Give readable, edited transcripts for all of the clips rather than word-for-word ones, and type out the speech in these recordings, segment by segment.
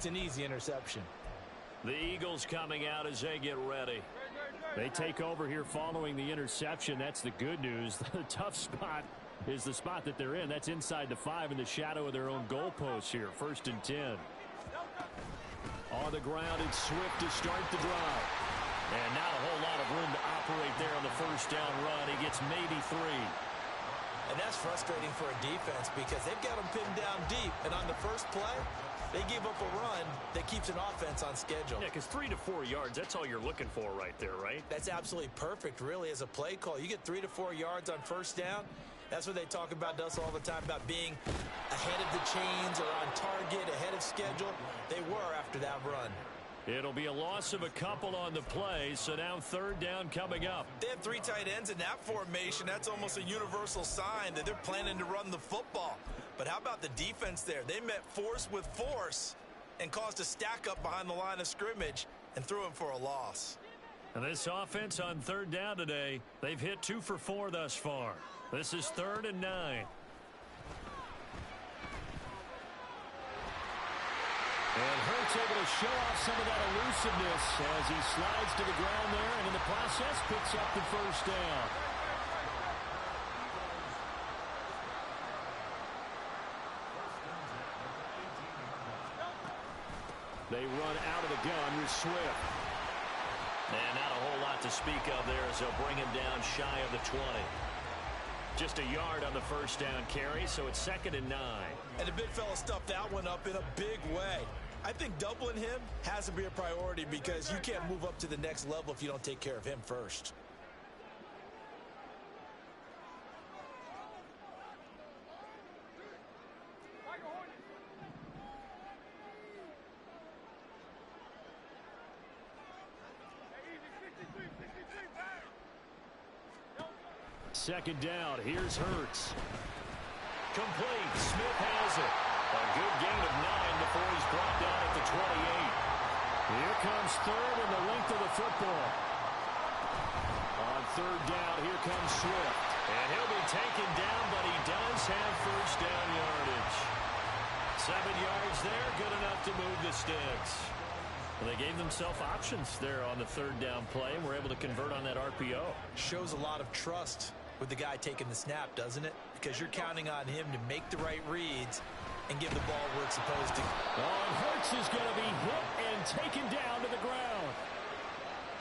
It's an easy interception. The Eagles coming out as they get ready. They take over here following the interception. That's the good news. The tough spot is the spot that they're in. That's inside the 5 in the shadow of their own goalpost here. 1st and 10. On the ground, it's Swift to start the drive. And not a whole lot of room to operate there on the 1st down run. He gets maybe 3. And that's frustrating for a defense because they've got them pinned down deep. And on the first play, they give up a run that keeps an offense on schedule. Yeah, because 3 to 4 yards, that's all you're looking for right there, right? That's absolutely perfect, really, as a play call. You get 3 to 4 yards on 1st down. That's what they talk about to us all the time, about being ahead of the chains or on target, ahead of schedule. They were after that run. It'll be a loss of a couple on the play, so now 3rd down coming up. They have 3 tight ends in that formation. That's almost a universal sign that they're planning to run the football. But how about the defense there? They met force with force and caused a stack up behind the line of scrimmage and threw him for a loss. And this offense on 3rd down today, they've hit 2 for 4 thus far. This is 3rd and 9. And Hurts able to show off some of that elusiveness as he slides to the ground there and in the process picks up the 1st down. They run out of the gun with Swift. And not a whole lot to speak of there as they'll bring him down shy of the 20. Just a yard on the 1st down carry, so it's 2nd and 9. And the big fella stuffed that one up in a big way. I think doubling him has to be a priority because you can't move up to the next level if you don't take care of him first. Second down, here's Hurts. Complete, Smith has it. A good gain of 9 before he's brought down at the 28. Here comes 3rd and the length of the football. On 3rd down, here comes Swift. And he'll be taken down, but he does have 1st down yardage. 7 yards there, good enough to move the sticks. Well, they gave themselves options there on the 3rd down play and were able to convert on that RPO. Shows a lot of trust with the guy taking the snap, doesn't it? Because you're counting on him to make the right reads and give the ball where it's supposed to. Oh, and Hurts is going to be hit and taken down to the ground.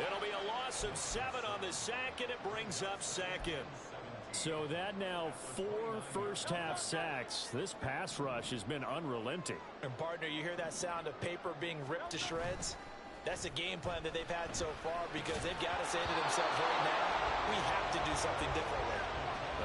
It'll be a loss of 7 on the sack, and it brings up 2nd. So that now 4 first-half sacks. This pass rush has been unrelenting. And, partner, you hear that sound of paper being ripped to shreds? That's the game plan that they've had so far because they've got to say to themselves right now, we have to do something differently.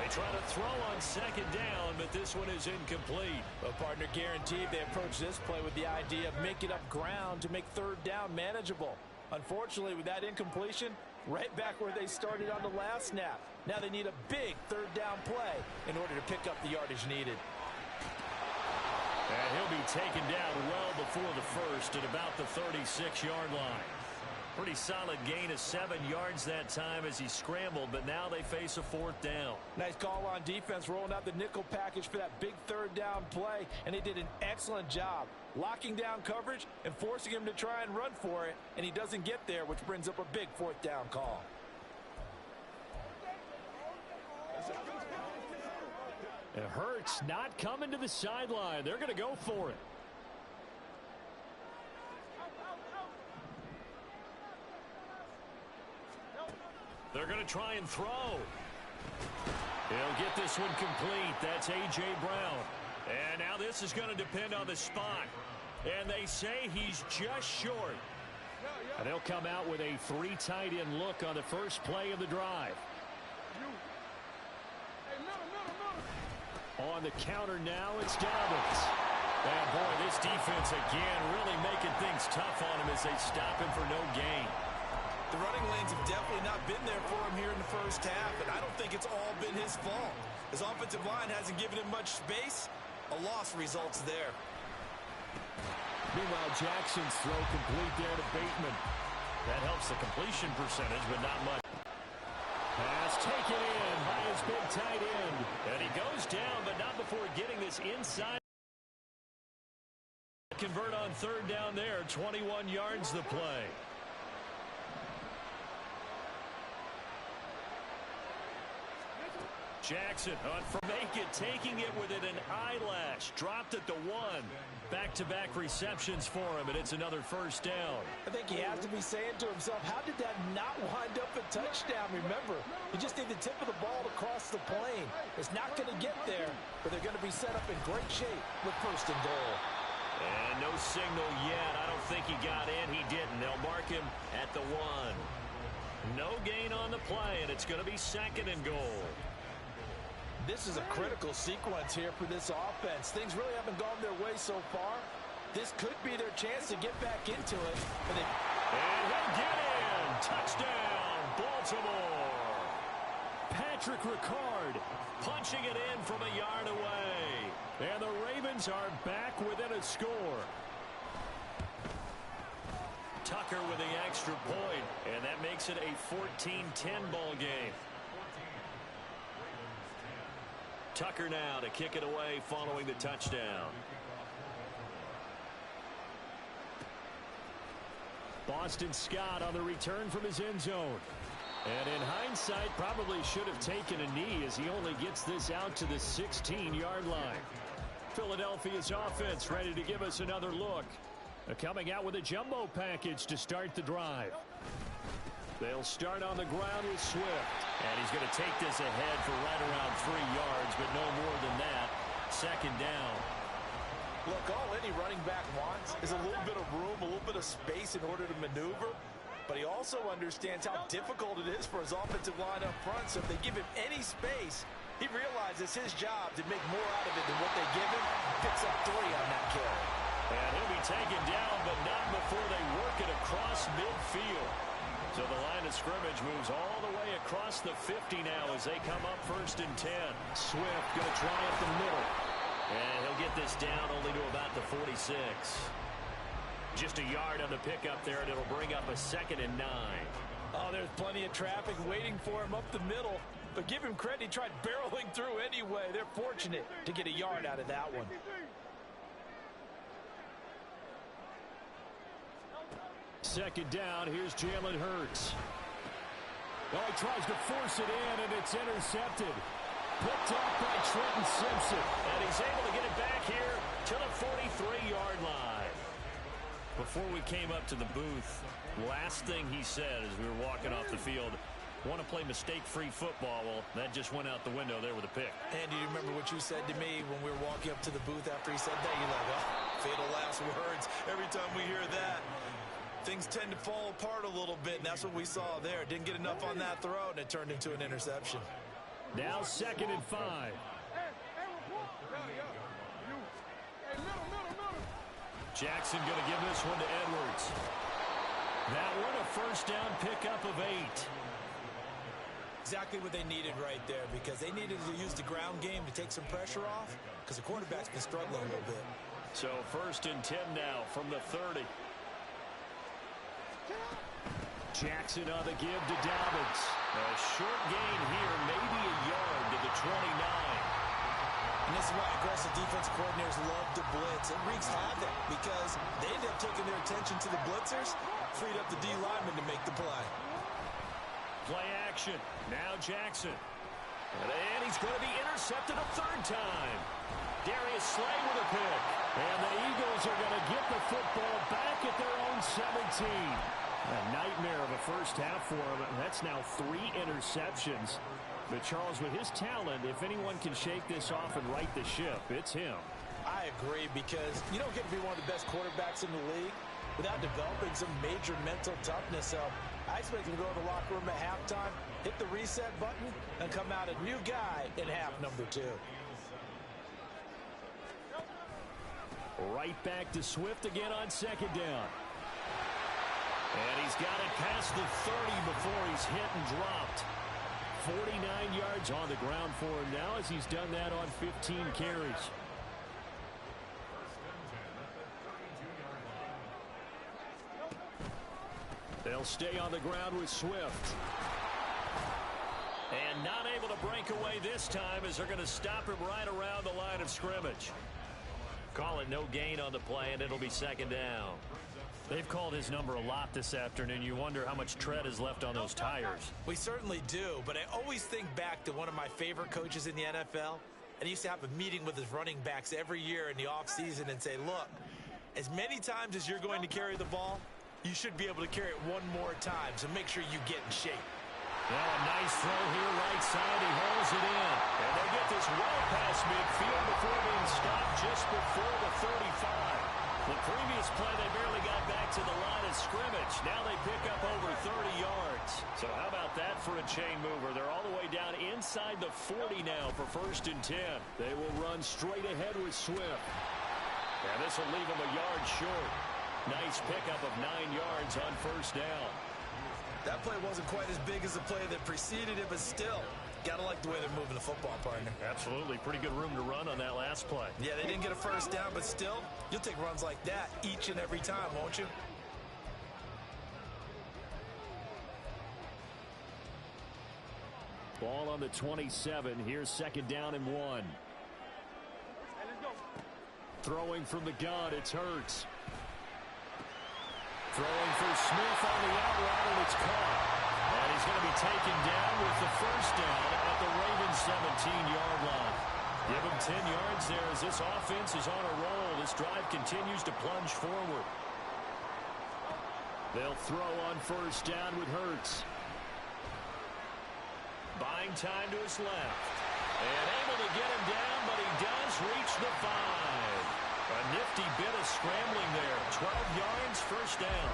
They try to throw on 2nd down, but this one is incomplete. But, partner, guaranteed they approach this play with the idea of making up ground to make 3rd down manageable. Unfortunately, with that incompletion, right back where they started on the last snap. Now they need a big 3rd down play in order to pick up the yardage needed. And he'll be taken down well before the 1st at about the 36-yard line. Pretty solid gain of 7 yards that time as he scrambled, but now they face a 4th down. Nice call on defense, rolling out the nickel package for that big 3rd down play, and they did an excellent job locking down coverage and forcing him to try and run for it, and he doesn't get there, which brings up a big 4th down call. It hurts not coming to the sideline. They're going to go for it. They're going to try and throw. He'll get this one complete. That's A.J. Brown. And now this is going to depend on the spot. And they say he's just short. And they'll come out with a 3 tight end look on the first play of the drive. On the counter now, it's Dobbins. And boy, this defense again really making things tough on him as they stop him for no gain. The running lanes have definitely not been there for him here in the first half, and I don't think it's all been his fault. His offensive line hasn't given him much space. A loss results there. Meanwhile, Jackson's throw complete there to Bateman. That helps the completion percentage, but not much. Pass taken in by his big tight end. And he goes down, but not before getting this inside. Convert on third down there, 21 yards the play. Jackson on for make it, taking it within an eyelash. Dropped at the 1. Back-to-back receptions for him, and it's another first down. I think he has to be saying to himself, how did that not wind up a touchdown? Remember, you just need the tip of the ball to cross the plane. It's not going to get there, but they're going to be set up in great shape with first and goal. And no signal yet. I don't think he got in. He didn't. They'll mark him at the 1. No gain on the play, and it's going to be second and goal. This is a critical sequence here for this offense. Things really haven't gone their way so far. This could be their chance to get back into it. And he'll get in. Touchdown, Baltimore. Patrick Ricard punching it in from a yard away. And the Ravens are back within a score. Tucker with the extra point, and that makes it a 14-10 ball game. Tucker now to kick it away following the touchdown. Boston Scott on the return from his end zone. And in hindsight, probably should have taken a knee as he only gets this out to the 16-yard line. Philadelphia's offense ready to give us another look. Coming out with a jumbo package to start the drive. They'll start on the ground with Swift. And he's going to take this ahead for right around 3 yards, but no more than that. Second down. Look, all any running back wants is a little bit of room, a little bit of space in order to maneuver. But he also understands how difficult it is for his offensive line up front. So if they give him any space, he realizes his job to make more out of it than what they give him. Picks up 3 on that carry. And he'll be taken down, but not before they work it across midfield. So the line of scrimmage moves all the way across the 50 now as they come up first and 10. Swift going to try up the middle. And he'll get this down only to about the 46. Just a yard on the pickup there, and it'll bring up a 2nd and 9. Oh, there's plenty of traffic waiting for him up the middle. But give him credit, he tried barreling through anyway. They're fortunate to get a yard out of that one. Second down, here's Jalen Hurts. Oh, he tries to force it in, and it's intercepted. Picked off by Trenton Simpson. And he's able to get it back here to the 43-yard line. Before we came up to the booth, last thing he said as we were walking off the field, want to play mistake-free football. Well, that just went out the window there with a pick. And do you remember what you said to me when we were walking up to the booth after he said that? You're like, oh, fatal last words. Every time we hear that, things tend to fall apart a little bit, and that's what we saw there. Didn't get enough on that throw, and it turned into an interception. Now 2nd and 5. Jackson going to give this one to Edwards. That one a first down pickup of 8. Exactly what they needed right there, because they needed to use the ground game to take some pressure off, because the quarterback's been struggling a little bit. So 1st and 10 now from the 30. Jackson on the give to Dobbins. A short gain here, maybe a yard to the 29. And this is why aggressive defense coordinators love to blitz. It wreaks havoc because they end up taking their attention to the blitzers, freed up the D lineman to make the play. Play action. Now Jackson. And he's going to be intercepted a 3rd time. Darius Slay with a pick. And the Eagles are going to get the football back at their own 17. A nightmare of a first half for him. That's now 3 interceptions. But Charles, with his talent, if anyone can shake this off and right the ship, it's him. I agree, because you don't get to be one of the best quarterbacks in the league without developing some major mental toughness. So I expect him to go to the locker room at halftime, hit the reset button, and come out a new guy in half number 2. Right back to Swift again on 2nd down. And he's got it past the 30 before he's hit and dropped. 49 yards on the ground for him now as he's done that on 15 carries. They'll stay on the ground with Swift. And not able to break away this time as they're going to stop him right around the line of scrimmage. Call it no gain on the play, and it'll be second down. They've called his number a lot this afternoon. You wonder how much tread is left on those tires. We certainly do, but I always think back to one of my favorite coaches in the NFL, and he used to have a meeting with his running backs every year in the offseason and say, look, as many times as you're going to carry the ball, you should be able to carry it one more time, so make sure you get in shape. Now a nice throw here, right side. He holds it in. And they get this well past midfield before being stopped just before the 35. The previous play, they barely got back to the line of scrimmage. Now they pick up over 30 yards. So how about that for a chain mover? They're all the way down inside the 40 now for 1st and 10. They will run straight ahead with Swift. And this will leave them a yard short. Nice pickup of 9 yards on 1st down. That play wasn't quite as big as the play that preceded it, but still, got to like the way they're moving the football, partner. Absolutely. Pretty good room to run on that last play. Yeah, they didn't get a 1st down, but still, you'll take runs like that each and every time, won't you? Ball on the 27. Here's 2nd down and 1. Throwing from the gun, it's Hurts. Throwing for Smith on the out route, and it's caught. And he's going to be taken down with the 1st down at the Ravens' 17-yard line. Give him 10 yards there as this offense is on a roll. This drive continues to plunge forward. They'll throw on 1st down with Hurts. Buying time to his left. And able to get him down, but he does reach the 5. A nifty bit of scrambling there. 12 yards, 1st down.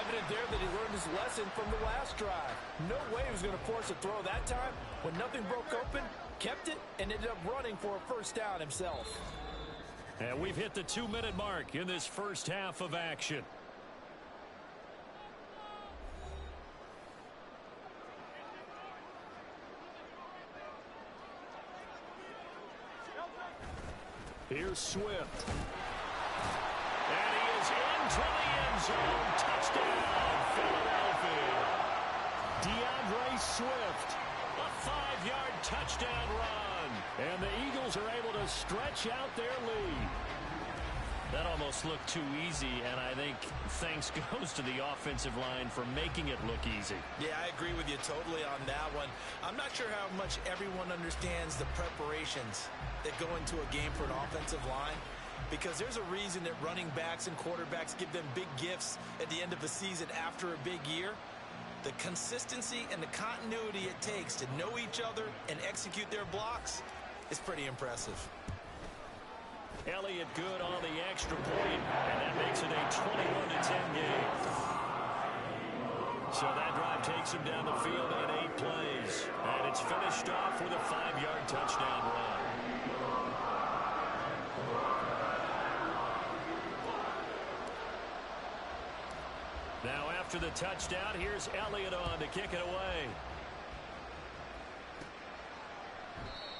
Evident there that he learned his lesson from the last drive. No way he was going to force a throw that time. When nothing broke open, kept it, and ended up running for a 1st down himself. And we've hit the 2-minute mark in this 1st half of action. Here's Swift. And he is into the end zone. Touchdown, Philadelphia. DeAndre Swift. A 5-yard touchdown run. And the Eagles are able to stretch out their lead. That almost looked too easy, and I think thanks goes to the offensive line for making it look easy. Yeah, I agree with you totally on that one. I'm not sure how much everyone understands the preparations that go into a game for an offensive line, because there's a reason that running backs and quarterbacks give them big gifts at the end of the season after a big year. The consistency and the continuity it takes to know each other and execute their blocks is pretty impressive. Elliott good on the extra point, and that makes it a 21-10 game. So that drive takes him down the field in 8 plays, and it's finished off with a 5-yard touchdown run. Now after the touchdown, here's Elliott on to kick it away.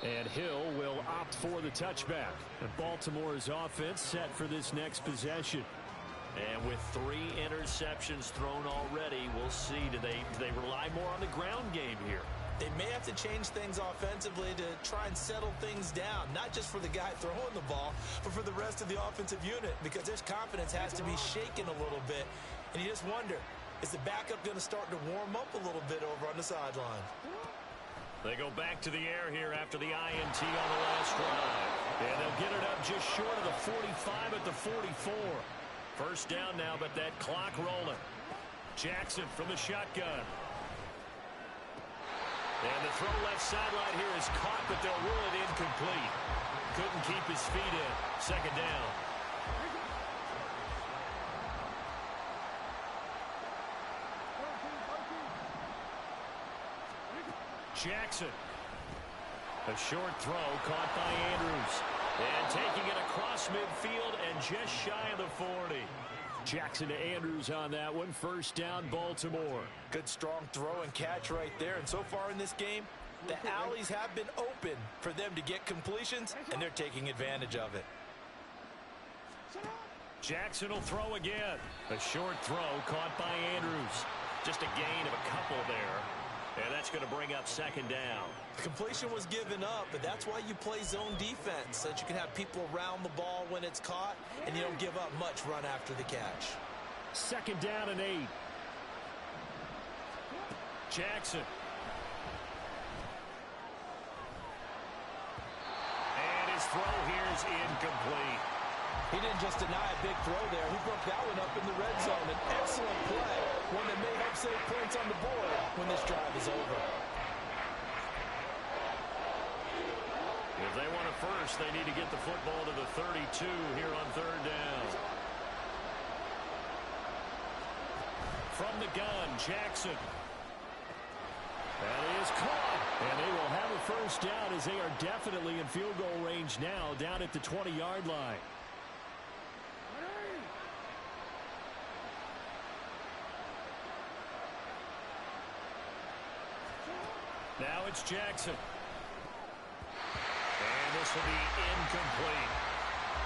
And Hill will opt for the touchback. And Baltimore's offense set for this next possession. And with 3 interceptions thrown already, we'll see. Do they rely more on the ground game here? They may have to change things offensively to try and settle things down, not just for the guy throwing the ball, but for the rest of the offensive unit, because their confidence has to be shaken a little bit. And you just wonder, is the backup going to start to warm up a little bit over on the sideline? They go back to the air here after the INT on the last drive. And they'll get it up just short of the 45 at the 44. 1st down now, but that clock rolling. Jackson from the shotgun. And the throw left sideline here is caught, but they'll rule it incomplete. Couldn't keep his feet in. 2nd down. Jackson. A short throw caught by Andrews. And taking it across midfield and just shy of the 40. Jackson to Andrews on that one. 1st down, Baltimore. Good strong throw and catch right there. And so far in this game, the alleys have been open for them to get completions, and they're taking advantage of it. Jackson will throw again. A short throw caught by Andrews. Just a gain of a couple there. And that's going to bring up second down. The completion was given up, but that's why you play zone defense, so that you can have people around the ball when it's caught, and you don't give up much run after the catch. Second down and 8. Jackson. And his throw here is incomplete. He didn't just deny a big throw there. He broke that one up in the red zone. An excellent play, one that may help save points on the board when this drive is over. If they want a first, they need to get the football to the 32 here on third down. From the gun, Jackson. That is caught. And they will have a first down as they are definitely in field goal range now down at the 20-yard line. Now it's Jackson. And this will be incomplete.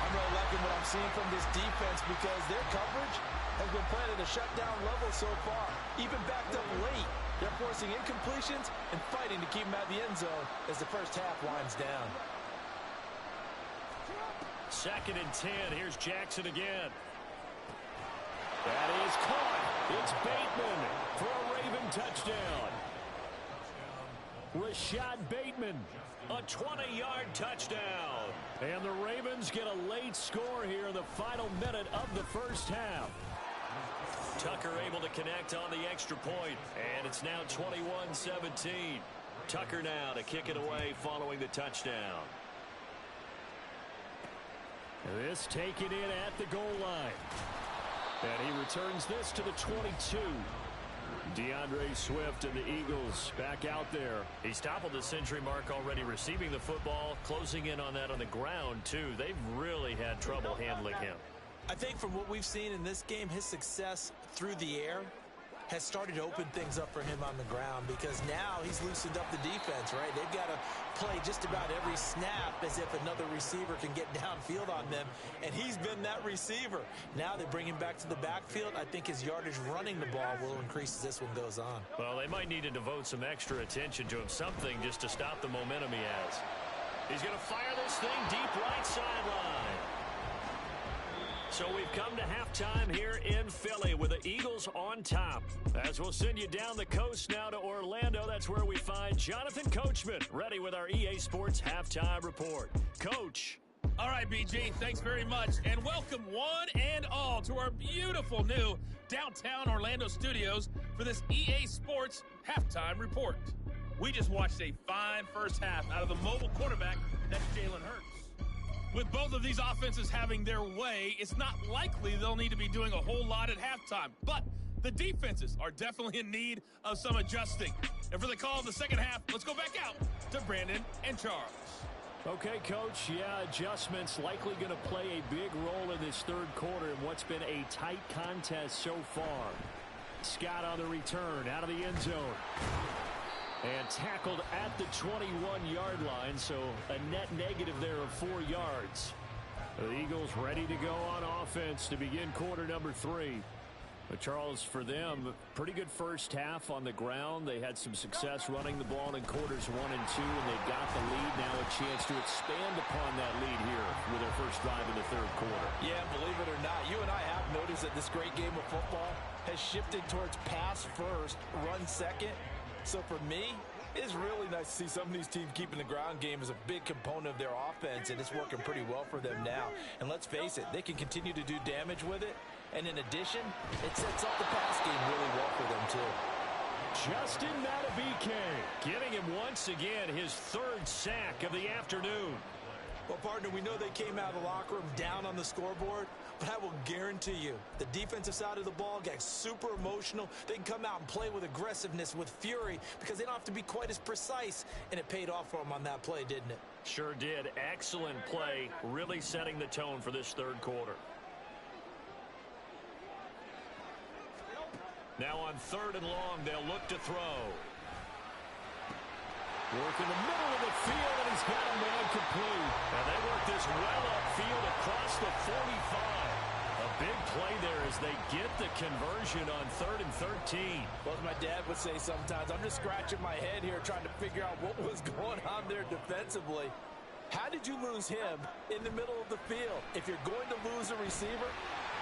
I'm really liking what I'm seeing from this defense because their coverage has been playing at a shutdown level so far. Even backed up late, they're forcing incompletions and fighting to keep them out of the end zone as the first half winds down. Second and 10. Here's Jackson again. That is caught. It's Bateman for a Raven touchdown. Rashad Bateman, a 20-yard touchdown. And the Ravens get a late score here in the final minute of the first half. Tucker able to connect on the extra point, and it's now 21-17. Tucker now to kick it away following the touchdown. This taken in at the goal line. And he returns this to the 22. DeAndre Swift and the Eagles back out there. He's toppled the century mark already receiving the football, closing in on that on the ground, too. They've really had trouble handling him. I think from what we've seen in this game, his success through the air has started to open things up for him on the ground because now he's loosened up the defense, right? They've got to play just about every snap as if another receiver can get downfield on them, and he's been that receiver. Now they bring him back to the backfield. I think his yardage running the ball will increase as this one goes on. Well, they might need to devote some extra attention to him, something just to stop the momentum he has. He's going to fire this thing deep right sideline. So we've come to halftime here in Philly with the Eagles on top. As we'll send you down the coast now to Orlando, that's where we find Jonathan Coachman, ready with our EA Sports Halftime Report. Coach. All right, BG, thanks very much. And welcome one and all to our beautiful new downtown Orlando studios for this EA Sports Halftime Report. We just watched a fine first half out of the mobile quarterback, that's Jalen Hurts. With both of these offenses having their way, it's not likely they'll need to be doing a whole lot at halftime. But the defenses are definitely in need of some adjusting. And for the call of the second half, let's go back out to Brandon and Charles. Okay, Coach, yeah, adjustments likely going to play a big role in this third quarter in what's been a tight contest so far. Scott on the return out of the end zone. And tackled at the 21-yard line, so a net negative there of 4 yards. The Eagles ready to go on offense to begin quarter number 3. But Charles, for them, pretty good first half on the ground. They had some success running the ball in quarters 1 and 2, and they got the lead. Now a chance to expand upon that lead here with their first drive in the third quarter. Yeah, believe it or not, you and I have noticed that this great game of football has shifted towards pass first, run second. So for me, it's really nice to see some of these teams keeping the ground game as a big component of their offense, and it's working pretty well for them now. And let's face it, they can continue to do damage with it. And in addition, it sets up the pass game really well for them, too. Justin Matabike giving him once again his third sack of the afternoon. Well, partner, we know they came out of the locker room down on the scoreboard, but I will guarantee you the defensive side of the ball got super emotional. They can come out and play with aggressiveness, with fury, because they don't have to be quite as precise, and it paid off for them on that play, didn't it? Sure did. Excellent play, really setting the tone for this third quarter. Now on third and long, they'll look to throw. Work in the middle of the field, and he's got a man complete. And they work this well upfield across the 45. A big play there as they get the conversion on 3rd and 13. Well, as my dad would say sometimes, I'm just scratching my head here trying to figure out what was going on there defensively. How did you lose him in the middle of the field? If you're going to lose a receiver,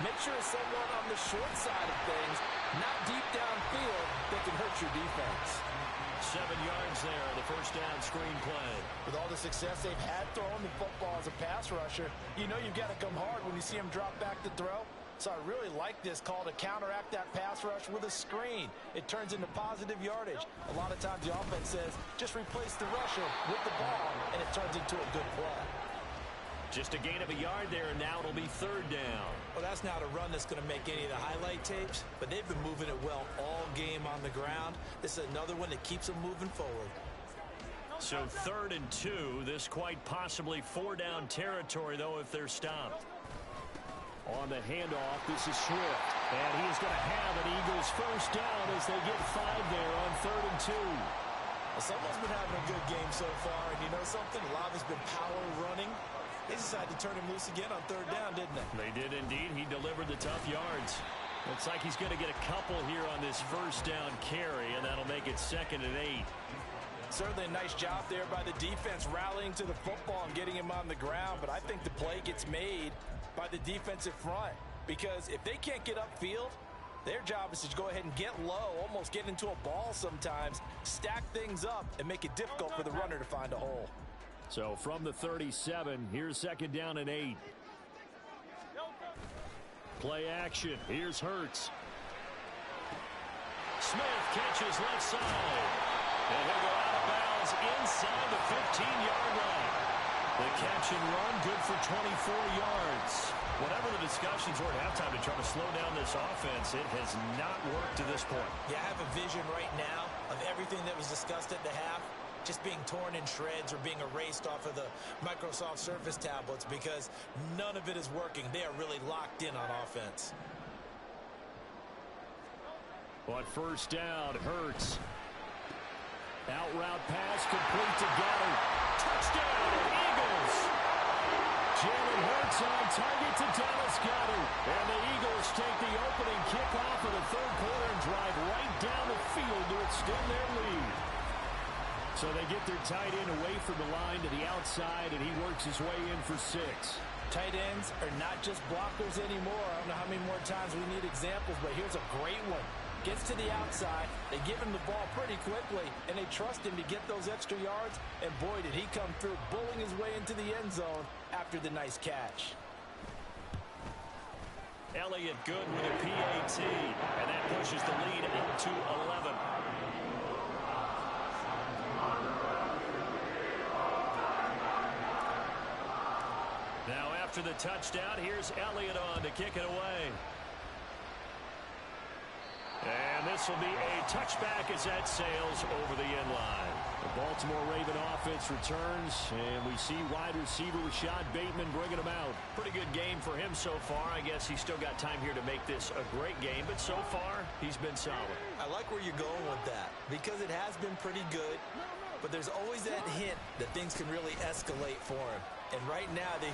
make sure it's someone on the short side of things, not deep downfield, that can hurt your defense. 7 yards there on the first down screen play. With all the success they've had throwing the football as a pass rusher, you know you've got to come hard when you see him drop back to throw. So I really like this call to counteract that pass rush with a screen. It turns into positive yardage. A lot of times the offense says, just replace the rusher with the ball, and it turns into a good play. Just a gain of a yard there, and now it'll be 3rd down. Well, that's not a run that's going to make any of the highlight tapes, but they've been moving it well all game on the ground. This is another one that keeps them moving forward. So 3rd and 2, this quite possibly 4-down territory, though, if they're stopped. On the handoff, this is Swift. And he's going to have an Eagles first down as they get 5 there on 3rd and 2. Well, someone's been having a good game so far, and you know something? A lot of it's been power running. They decided to turn him loose again on 3rd down, didn't they? They did indeed. He delivered the tough yards. Looks like he's going to get a couple here on this first down carry, and that'll make it 2nd and 8. Certainly a nice job there by the defense rallying to the football and getting him on the ground, but I think the play gets made by the defensive front, because if they can't get upfield, their job is to go ahead and get low, almost get into a ball sometimes, stack things up, and make it difficult for the runner to find a hole. So from the 37, here's 2nd down and 8. Play action. Here's Hurts. Smith catches left side. And he'll go out of bounds inside the 15-yard line. The catch and run, good for 24 yards. Whatever the discussions were at halftime to try to slow down this offense, it has not worked to this point. Yeah, I have a vision right now of everything that was discussed at the half just being torn in shreds or being erased off of the Microsoft Surface tablets, because none of it is working. They are really locked in on offense. On first down, Hurts. Out route pass complete to Goddard. Touchdown, Eagles! Jalen Hurts on target to Dallas Goddard. And the Eagles take the opening kickoff of the 3rd quarter and drive right down the field to extend their lead. So they get their tight end away from the line to the outside, and he works his way in for 6. Tight ends are not just blockers anymore. I don't know how many more times we need examples, but here's a great one. Gets to the outside, they give him the ball pretty quickly, and they trust him to get those extra yards, and boy, did he come through, bulling his way into the end zone after the nice catch. Elliott good with a PAT, and that pushes the lead up to 11. Now after the touchdown, here's Elliott on to kick it away. And this will be a touchback as that sails over the end line. The Baltimore Raven offense returns, and we see wide receiver Rashad Bateman bringing him out. Pretty good game for him so far. I guess he's still got time here to make this a great game, but so far, he's been solid. I like where you're going with that, because it has been pretty good, but there's always that hint that things can really escalate for him. And right now, they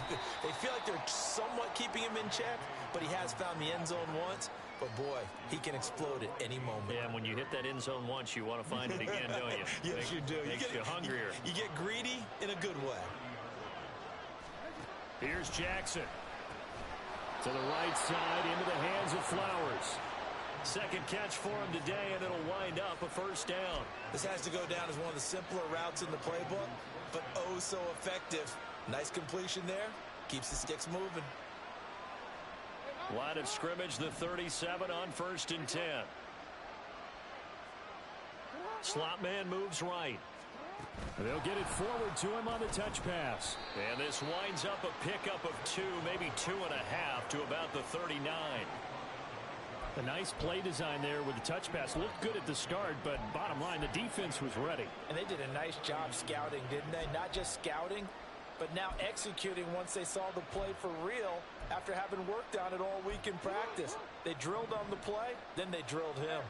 feel like they're somewhat keeping him in check, but he has found the end zone once. But, boy, he can explode at any moment. Yeah, and when you hit that end zone once, you want to find it again, don't you? Yes, you do. Makes you hungrier. You get greedy in a good way. Here's Jackson. To the right side, into the hands of Flowers. Second catch for him today, and it'll wind up a first down. This has to go down as one of the simpler routes in the playbook, but oh so effective. Nice completion there. Keeps the sticks moving. Line of scrimmage, the 37 on 1st and 10. Slot man moves right. They'll get it forward to him on the touch pass. And this winds up a pickup of 2, maybe 2.5 to about the 39. A nice play design there with the touch pass. Looked good at the start, but bottom line, the defense was ready. And they did a nice job scouting, didn't they? Not just scouting, but now executing once they saw the play for real after having worked on it all week in practice. They drilled on the play, then they drilled him.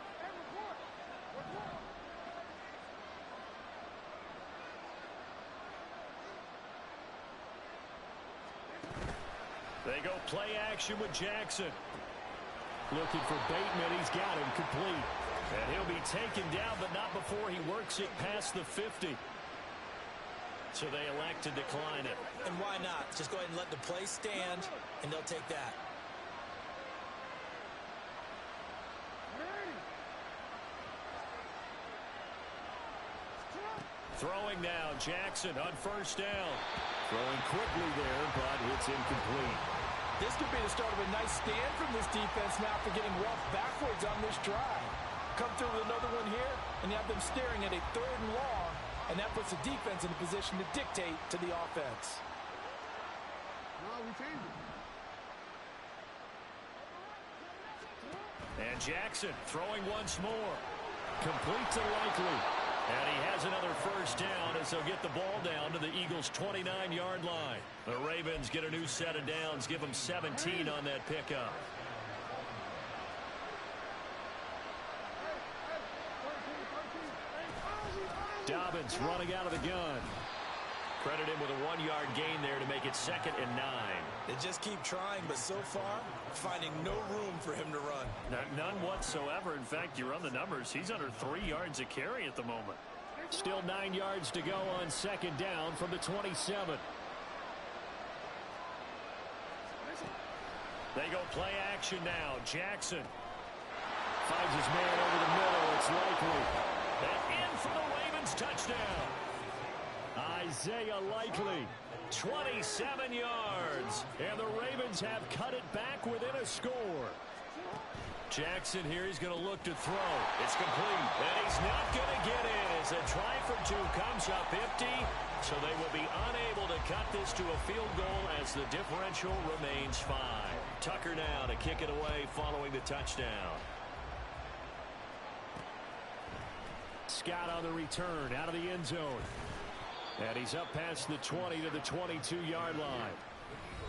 They go play action with Jackson. Looking for Bateman. He's got him complete. And he'll be taken down, but not before he works it past the 50. So they elect to decline it. And why not? Just go ahead and let the play stand, and they'll take that. Throwing now, Jackson on first down. Throwing quickly there, but it's incomplete. This could be the start of a nice stand from this defense now for getting walked backwards on this drive. Come through with another one here, and you have them staring at a 3rd and long, and that puts the defense in a position to dictate to the offense. And Jackson throwing once more. Complete to Likely. And he has another first down as they'll get the ball down to the Eagles' 29-yard line. The Ravens get a new set of downs, give them 17 on that pickup. Dobbins running out of the gun. Credit him with a 1-yard gain there to make it 2nd and 9. They just keep trying, but so far, finding no room for him to run. None whatsoever. In fact, you run the numbers. He's under 3 yards a carry at the moment. Still 9 yards to go on 2nd down from the 27. They go play action now. Jackson finds his man over the middle. It's Likely. And in for the Ravens touchdown. Isaiah Likely, 27 yards. And the Ravens have cut it back within a score. Jackson here, he's going to look to throw. It's complete. And he's not going to get in as a try for 2 comes up empty. So they will be unable to cut this to a field goal as the differential remains 5. Tucker now to kick it away following the touchdown. Scott on the return out of the end zone. And he's up past the 20 to the 22-yard line.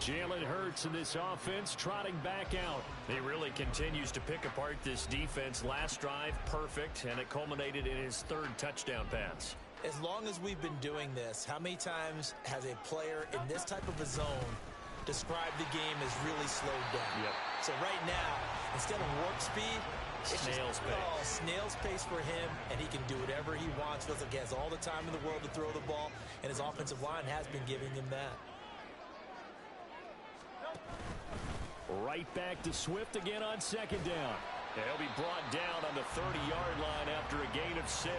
Jalen Hurts in this offense trotting back out. He really continues to pick apart this defense. Last drive, perfect, and it culminated in his 3rd touchdown pass. As long as we've been doing this, how many times has a player in this type of a zone described the game as really slowed down? Yep. So right now, instead of warp speed, it's snail's pace. Snail's pace for him, and he can do whatever he wants. Feels like he has all the time in the world to throw the ball, and his offensive line has been giving him that. Right back to Swift again on 2nd down. And he'll be brought down on the 30-yard line after a gain of 6.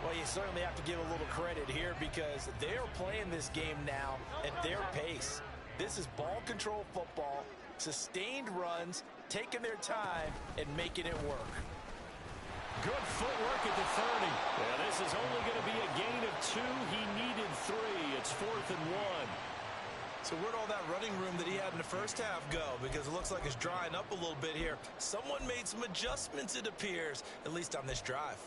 Well, you certainly have to give a little credit here because they're playing this game now at their pace. This is ball control football, sustained runs, taking their time, and making it work. Good footwork at the 30. Yeah, this is only going to be a gain of 2. He needed 3. It's 4th and 1. So where'd all that running room that he had in the first half go? Because it looks like it's drying up a little bit here. Someone made some adjustments, it appears, at least on this drive.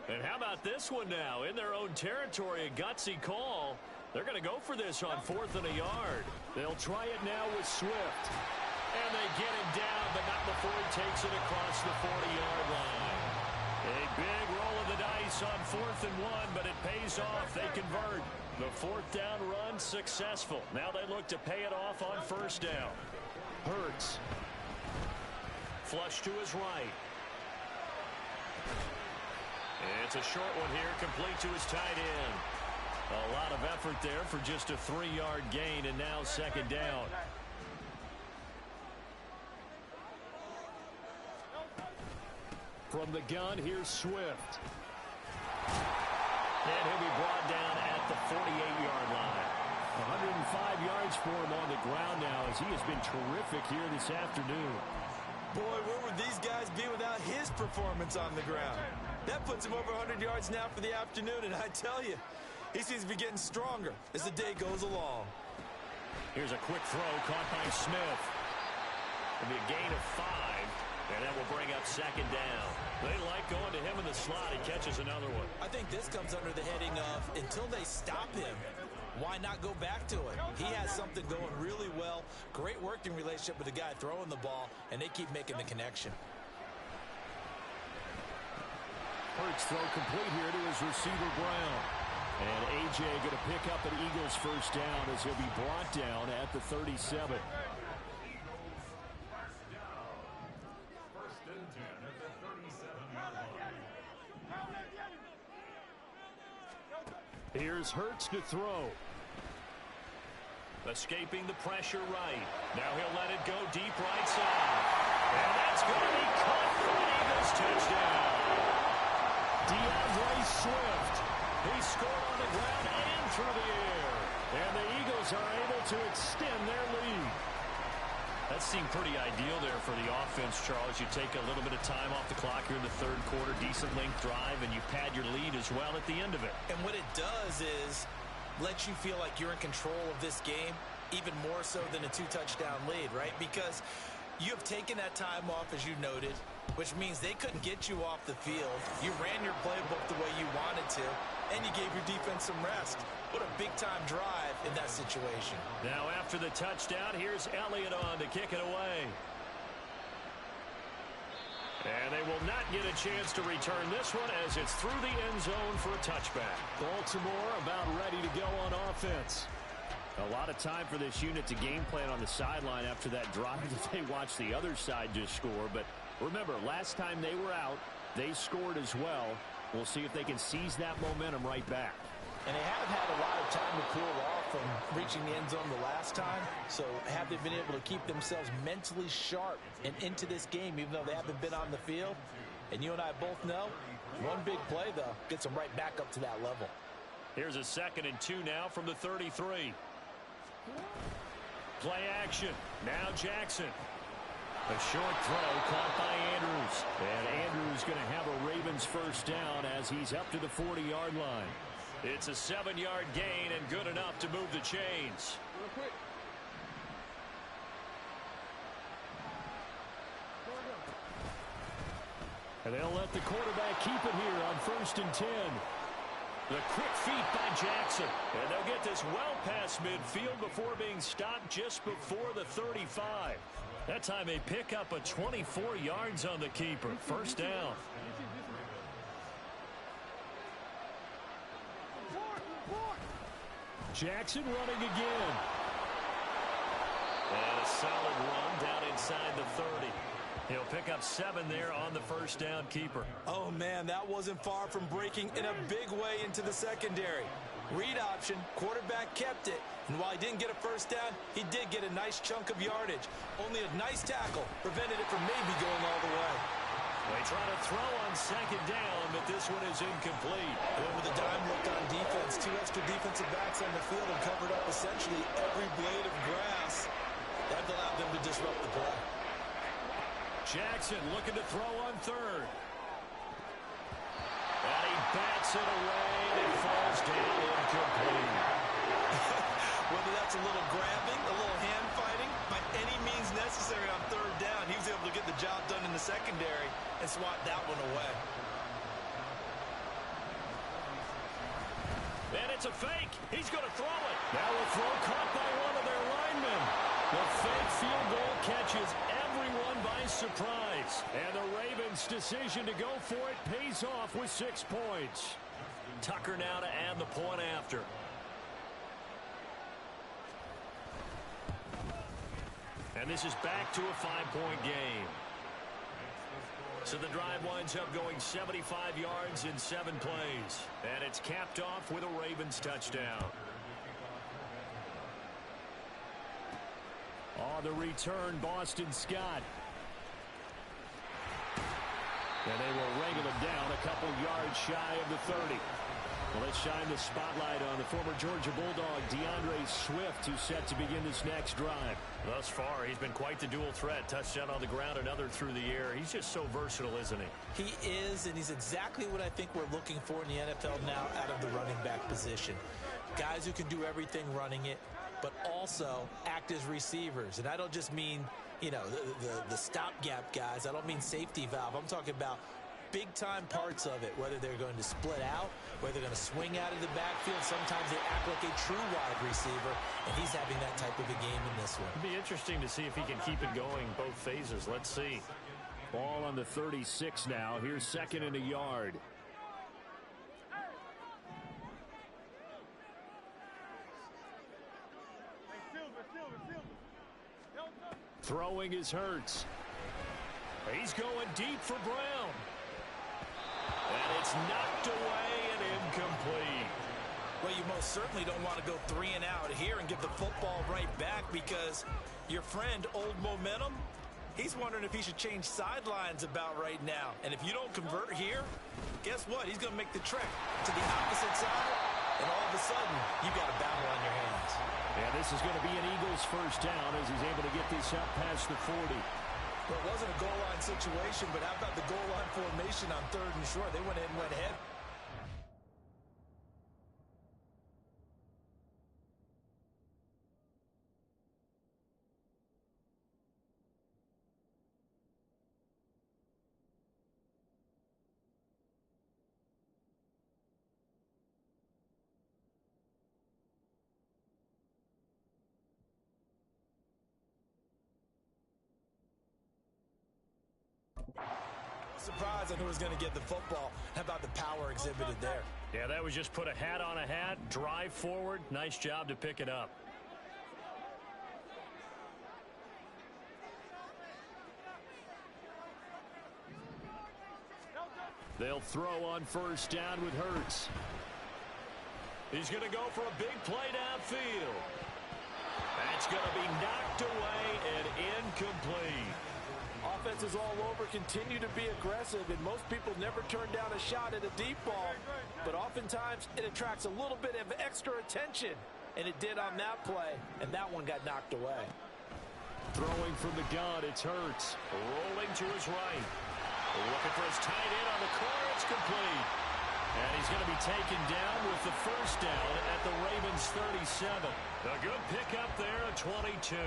And how about this one now? In their own territory, a gutsy call. They're going to go for this on 4th and a yard. They'll try it now with Swift. And they get him down, but not before he takes it across the 40-yard line. A big roll of the dice on 4th and 1, but it pays off. They convert. The 4th down run successful. Now they look to pay it off on 1st down. Hurts. Flush to his right. It's a short one here, complete to his tight end. A lot of effort there for just a 3-yard gain, and now 2nd down. From the gun, here's Swift. And he'll be brought down at the 48-yard line. 105 yards for him on the ground now as he has been terrific here this afternoon. Boy, where would these guys be without his performance on the ground? That puts him over 100 yards now for the afternoon, and I tell you, he seems to be getting stronger as the day goes along. Here's a quick throw caught by Smith. It'll be a gain of 5, and that will bring up 2nd down. They like going to him in the slot. He catches another one. I think this comes under the heading of until they stop him, why not go back to it? He has something going really well. Great working relationship with the guy throwing the ball, and they keep making the connection. Hurts throw complete here to his receiver, Brown. And A.J. going to pick up an Eagles first down as he'll be brought down at the 37. Here's Hurts to throw. Escaping the pressure right. Now he'll let it go deep right side. And that's going to be caught for an Eagles touchdown. DeAndre Swift. He scored on the ground and through the air. And the Eagles are able to extend their lead. That seemed pretty ideal there for the offense, Charles. You take a little bit of time off the clock here in the third quarter, decent length drive, and you pad your lead as well at the end of it. And what it does is let you feel like you're in control of this game, even more so than a 2-touchdown lead, right? Because you have taken that time off, as you noted, which means they couldn't get you off the field. You ran your playbook the way you wanted to, and you gave your defense some rest. What a big-time drive in that situation. Now after the touchdown, here's Elliott on to kick it away. And they will not get a chance to return this one as it's through the end zone for a touchback. Baltimore about ready to go on offense. A lot of time for this unit to game plan on the sideline after that drive that they watched the other side just score. But remember, last time they were out, they scored as well. We'll see if they can seize that momentum right back. And they have had a lot of time to cool off from reaching the end zone the last time. So have they been able to keep themselves mentally sharp and into this game, even though they haven't been on the field? And you and I both know, one big play, though, gets them right back up to that level. Here's a 2nd and 2 now from the 33. Play action. Now Jackson. A short throw caught by Andrews. And Andrews going to have a Ravens first down as he's up to the 40-yard line. It's a 7-yard gain and good enough to move the chains. Real quick. And they'll let the quarterback keep it here on 1st and 10. The quick feet by Jackson. And they'll get this well past midfield before being stopped just before the 35. That time they pick up a 24 yards on the keeper. First down. Jackson running again. And a solid run down inside the 30. He'll pick up 7 there on the first down keeper. Oh, man, that wasn't far from breaking in a big way into the secondary. Read option, quarterback kept it. And while he didn't get a first down, he did get a nice chunk of yardage. Only a nice tackle prevented it from maybe going all the way. They try to throw on 2nd down, but this one is incomplete. And with a dime look on defense, 2 extra defensive backs on the field and covered up essentially every blade of grass. That allowed them to disrupt the play. Jackson looking to throw on 3rd. And he bats it away and it falls down incomplete. Whether that's a little grabbing, a little hand fighting, by any means necessary on 3rd down, he was able to get the job done in the secondary and swat that one away. And it's a fake. He's going to throw it. Now a throw caught by one of their linemen. The fake field goal catches everyone by surprise. And the Ravens' decision to go for it pays off with 6 points. Tucker now to add the point after. And this is back to a 5-point game. So the drive winds up going 75 yards in 7 plays. And it's capped off with a Ravens touchdown. On the return, Boston Scott. And they will wrangle him down a couple yards shy of the 30. Well, let's shine the spotlight on the former Georgia Bulldog, DeAndre Swift, who's set to begin this next drive. Thus far, he's been quite the dual threat. Touchdown on the ground, another through the air. He's just so versatile, isn't he? He is, and he's exactly what I think we're looking for in the NFL now out of the running back position. Guys who can do everything running it, but also act as receivers. And I don't just mean, you know, the stopgap guys. I don't mean safety valve. I'm talking about big-time parts of it, whether they're going to split out, whether they're going to swing out of the backfield. Sometimes they act like a true wide receiver, and he's having that type of a game in this one. It'll be interesting to see if he can keep it going both phases. Let's see. Ball on the 36 now. Here's 2nd and a yard. Throwing is Hurts. He's going deep for Brown. And it's knocked away and incomplete. Well, you most certainly don't want to go 3 and out here and give the football right back, because your friend, Old Momentum, he's wondering if he should change sidelines about right now. And if you don't convert here, guess what? He's going to make the trek to the opposite side, and all of a sudden, you've got a battle on your hands. Yeah, this is going to be an Eagles first down as he's able to get this up past the 40. Well, it wasn't a goal line situation, but how about the goal line formation on 3rd and short? They went in and went ahead. Surprised on who was going to get the football. How about the power exhibited there? Yeah, that was just put a hat on a hat, drive forward. Nice job to pick it up. They'll throw on first down with Hurts. He's going to go for a big play downfield. That's going to be knocked away and incomplete. Offenses all over continue to be aggressive, and most people never turn down a shot at a deep ball. But oftentimes, it attracts a little bit of extra attention, and it did on that play, and that one got knocked away. Throwing from the gun, it's Hurts. Rolling to his right. Looking for his tight end on the corner. It's complete. And he's going to be taken down with the first down at the Ravens' 37. A good pickup there at 22.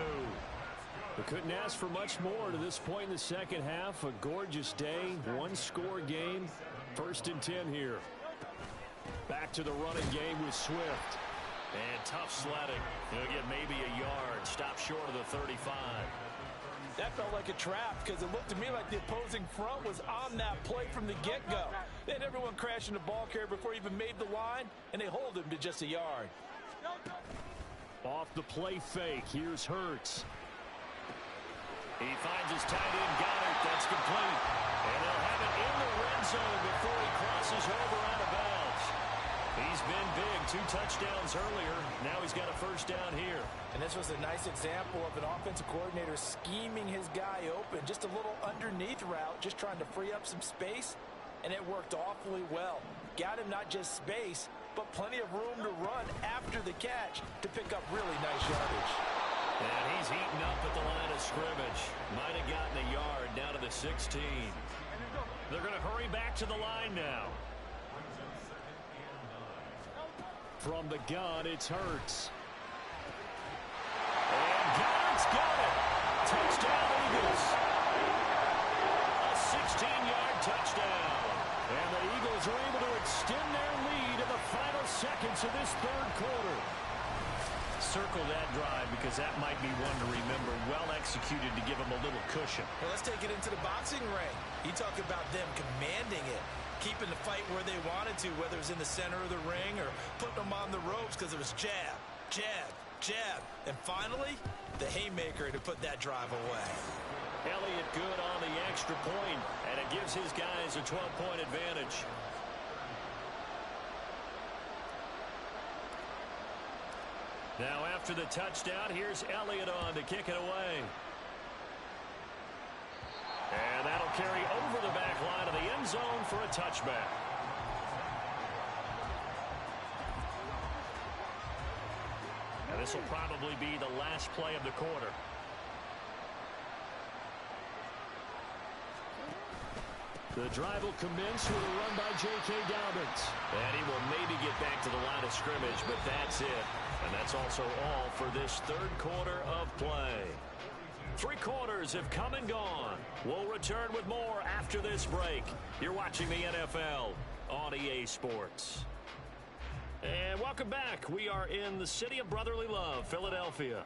We couldn't ask for much more to this point in the second half. A gorgeous day, one-score game. 1st and 10 here. Back to the running game with Swift. And tough sledding. He'll get maybe a yard. Stop short of the 35. That felt like a trap, because it looked to me like the opposing front was on that play from the get-go. They had everyone crashing the ball carrier before he even made the line, and they hold him to just a yard. Off the play fake, here's Hurts. He finds his tight end, Goddard. That's complete. And they'll have it in the red zone before he crosses over out of bounds. He's been big. 2 touchdowns earlier. Now he's got a first down here. And this was a nice example of an offensive coordinator scheming his guy open. Just a little underneath route, just trying to free up some space. And it worked awfully well. Got him not just space, but plenty of room to run after the catch to pick up really nice yardage. And he's heating up at the line of scrimmage. Might have gotten a yard down to the 16. They're going to hurry back to the line now. From the gun, it's Hurts. And Goddard's got it. Touchdown, Eagles. A 16-yard touchdown. And the Eagles are able to extend their lead in the final seconds of this 3rd quarter. Circle that drive, because that might be one to remember. Well executed to give them a little cushion. Well, let's take it into the boxing ring. You talk about them commanding it, keeping the fight where they wanted to, whether it was in the center of the ring or putting them on the ropes, because it was jab, jab, jab. And finally, the haymaker to put that drive away. Elliott good on the extra point, and it gives his guys a 12-point advantage. Now after the touchdown, here's Elliott on to kick it away. And that'll carry over the back line of the end zone for a touchback. And this will probably be the last play of the quarter. The drive will commence with a run by J.K. Dobbins. And he will maybe get back to the line of scrimmage, but that's it. And that's also all for this 3rd quarter of play. 3 quarters have come and gone. We'll return with more after this break. You're watching the NFL on EA Sports. And welcome back. We are in the city of brotherly love, Philadelphia.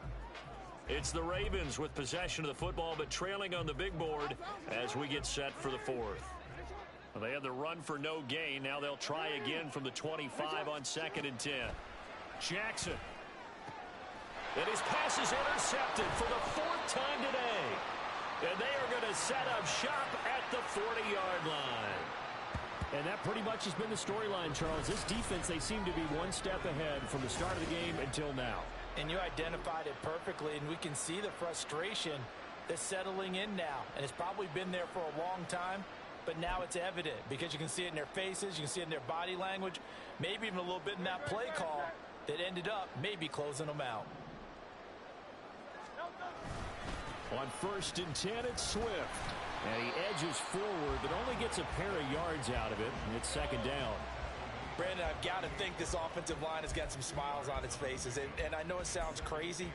It's the Ravens with possession of the football, but trailing on the big board as we get set for the 4th. Well, they had the run for no gain. Now they'll try again from the 25 on 2nd and 10. Jackson. And his pass is intercepted for the 4th time today. And they are going to set up shop at the 40-yard line. And that pretty much has been the storyline, Charles. This defense, they seem to be one step ahead from the start of the game until now. And you identified it perfectly, and we can see the frustration that's settling in now. And it's probably been there for a long time, but now it's evident because you can see it in their faces, you can see it in their body language, maybe even a little bit in that play call that ended up maybe closing them out. On 1st and 10, it's Swift. And he edges forward, but only gets a pair of yards out of it, and it's 2nd down. Brandon, I've got to think this offensive line has got some smiles on its faces. And I know it sounds crazy,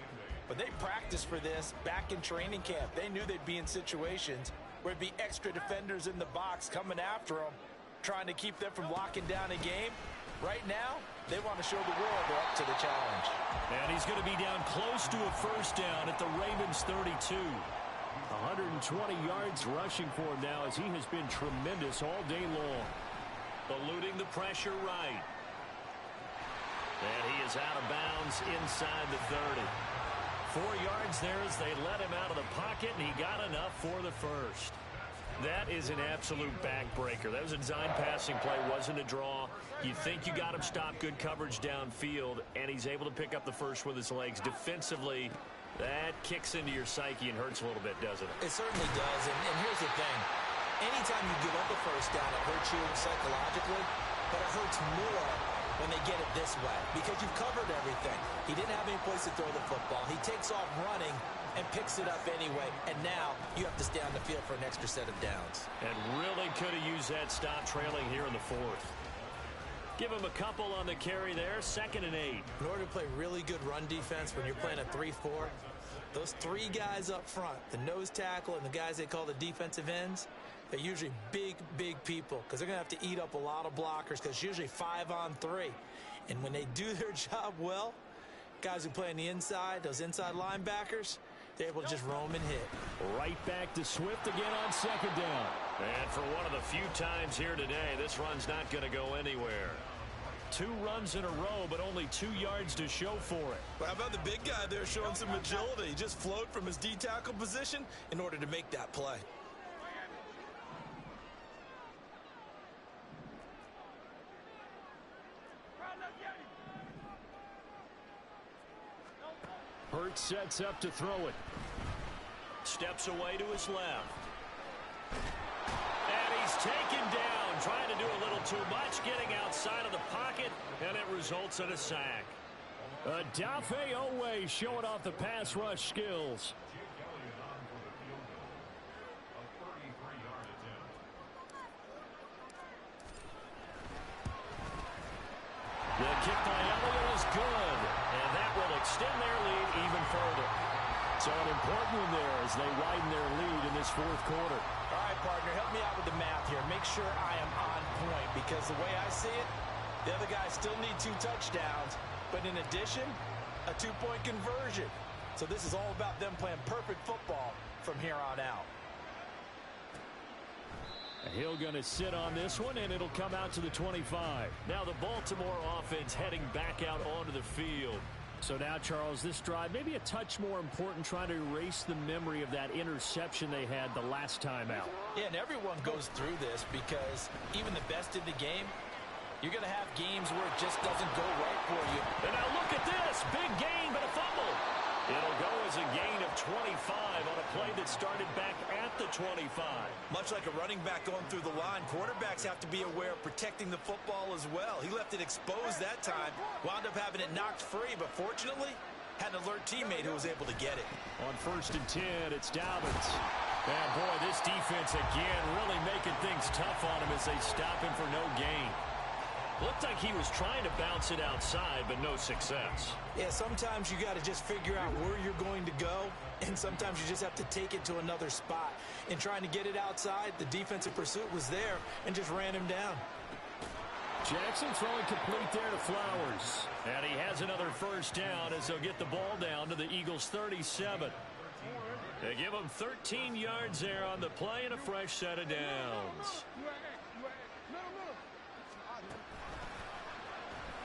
but they practiced for this back in training camp. They knew they'd be in situations where it'd be extra defenders in the box coming after them, trying to keep them from locking down a game. Right now, they want to show the world they're up to the challenge. And he's going to be down close to a 1st down at the Ravens 32. 120 yards rushing for him now as he has been tremendous all day long. Eluding the pressure right. And he is out of bounds inside the 30. 4 yards there as they let him out of the pocket, and he got enough for the 1st. That is an absolute backbreaker. That was a design passing play, wasn't a draw. You think you got him stopped, good coverage downfield, and he's able to pick up the 1st with his legs. Defensively, that kicks into your psyche and hurts a little bit, doesn't it? It certainly does, and here's the thing. Anytime you give up a 1st down, it hurts you psychologically, but it hurts more when they get it this way because you've covered everything. He didn't have any place to throw the football. He takes off running and picks it up anyway, and now you have to stay on the field for an extra set of downs. And really could have used that stop trailing here in the 4th. Give him a couple on the carry there, 2nd and 8. In order to play really good run defense when you're playing a 3-4, those 3 guys up front, the nose tackle and the guys they call the defensive ends, they're usually big, big people because they're going to have to eat up a lot of blockers because it's usually 5-on-3. And when they do their job well, guys who play on the inside, those inside linebackers, they're able to just roam and hit. Right back to Swift again on 2nd down. And for one of the few times here today, this run's not going to go anywhere. 2 runs in a row, but only 2 yards to show for it. Well, how about the big guy there showing some agility? He just flowed from his D-tackle position in order to make that play. Hurts sets up to throw it. Steps away to his left. And he's taken down, trying to do a little too much, getting outside of the pocket, and it results in a sack. Dafe Owe showing off the pass rush skills. The kick by Elliott is good, and that will extend their lead even further. So an important one there as they widen their lead in this 4th quarter. All right, partner, help me out with the math here. Make sure I am on point because the way I see it, the other guys still need 2 touchdowns, but in addition, a 2-point conversion. So this is all about them playing perfect football from here on out. Hill going to sit on this one, and it'll come out to the 25. Now the Baltimore offense heading back out onto the field. So now, Charles, this drive maybe a touch more important, trying to erase the memory of that interception they had the last time out. Yeah, and everyone goes through this because even the best in the game, you're going to have games where it just doesn't go right for you. And now look at this. Big gain, but a fumble. It'll go as a gain of 25 on a play that started back at the 25. Much like a running back going through the line, quarterbacks have to be aware of protecting the football as well. He left it exposed that time, wound up having it knocked free, but fortunately, had an alert teammate who was able to get it. On 1st and 10, it's Dobbins. And boy, this defense again really making things tough on him as they stop him for no gain. Looked like he was trying to bounce it outside, but no success. Yeah, sometimes you got to just figure out where you're going to go, and sometimes you just have to take it to another spot. In trying to get it outside, the defensive pursuit was there and just ran him down. Jackson throwing complete there to Flowers. And he has another 1st down as they'll get the ball down to the Eagles' 37. They give him 13 yards there on the play and a fresh set of downs.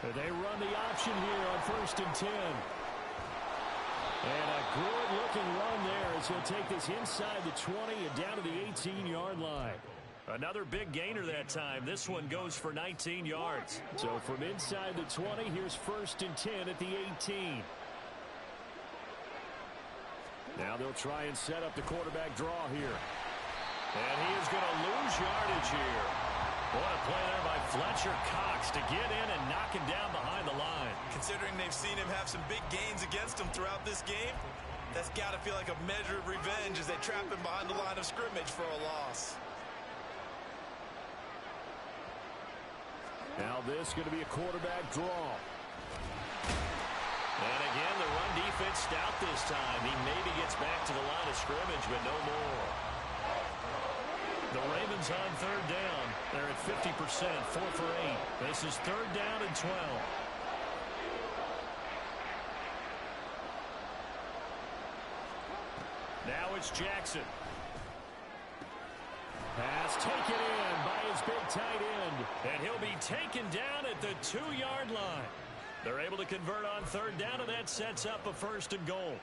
They run the option here on 1st and 10. looking run there as he'll take this inside the 20 and down to the 18-yard line. Another big gainer that time. This one goes for 19 yards. So from inside the 20, here's 1st and 10 at the 18. Now they'll try and set up the quarterback draw here. And he is going to lose yardage here. What a play there by Fletcher Cox to get in and knock him down behind the line. Considering they've seen him have some big gains against him throughout this game, that's got to feel like a measure of revenge as they trap him behind the line of scrimmage for a loss. Now this is going to be a quarterback draw. And again, the run defense stout this time. He maybe gets back to the line of scrimmage, but no more. The Ravens on 3rd down. They're at 50%, 4 for 8. This is 3rd down and 12. Now it's Jackson. Pass taken in by his big tight end. And he'll be taken down at the 2-yard line. They're able to convert on 3rd down, and that sets up a 1st and goal.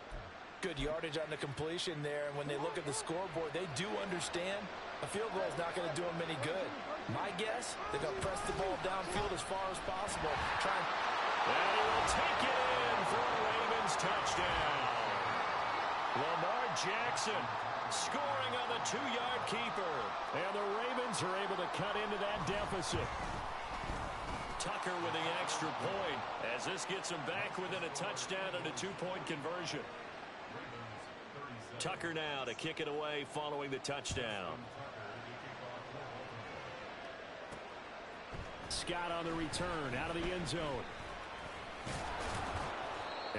Good yardage on the completion there, and when they look at the scoreboard, they do understand a field goal is not going to do them any good. My guess, they're going to press the ball downfield as far as possible. And he will take it in for a Ravens touchdown. Lamar Jackson scoring on the 2-yard keeper. And the Ravens are able to cut into that deficit. Tucker with the extra point as this gets him back within a touchdown and a 2-point conversion. Tucker now to kick it away following the touchdown. Scott on the return out of the end zone.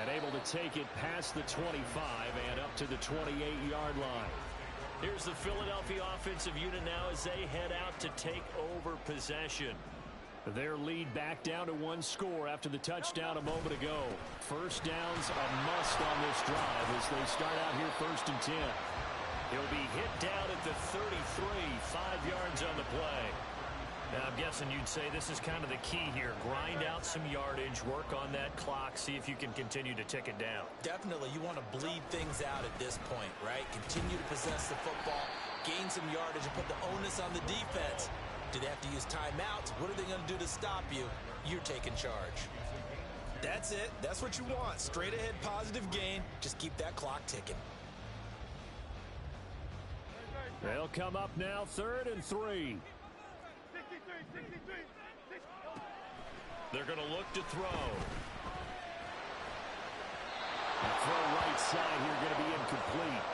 And able to take it past the 25 and up to the 28-yard line. Here's the Philadelphia offensive unit now as they head out to take over possession. Their lead back down to 1 score after the touchdown a moment ago. 1st down's a must on this drive as they start out here 1st and 10. He'll be hit down at the 33, 5 yards on the play. Now, I'm guessing you'd say this is kind of the key here. Grind out some yardage, work on that clock, see if you can continue to tick it down. Definitely, you want to bleed things out at this point, right? Continue to possess the football, gain some yardage, and put the onus on the defense. Do they have to use timeouts? What are they going to do to stop you? You're taking charge. That's it. That's what you want. Straight ahead positive gain. Just keep that clock ticking. They'll come up now 3rd and 3. They're going to look to throw. The throw right side here going to be incomplete.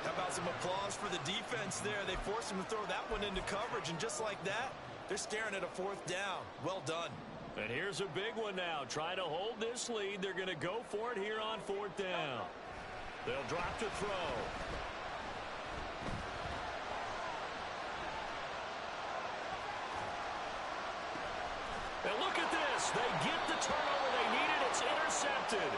How about some applause for the defense there? They forced him to throw that one into coverage, and just like that, they're staring at a 4th down. Well done. And here's a big one now. Trying to hold this lead. They're going to go for it here on 4th down. They'll drop to throw. And look at this. They get the turnover they needed. It's intercepted.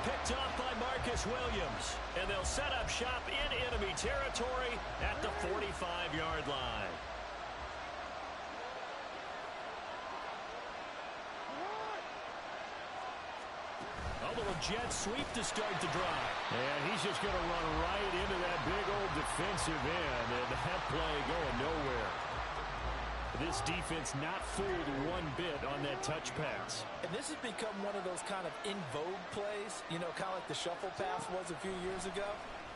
Picked off by Marcus Williams. And they'll set up shop in enemy territory at the 45-yard line. A little jet sweep to start the drive. And he's just going to run right into that big old defensive end. And that play going nowhere. This defense not fooled one bit on that touch pass. And this has become one of those kind of in vogue plays, you know, kind of like the shuffle pass was a few years ago.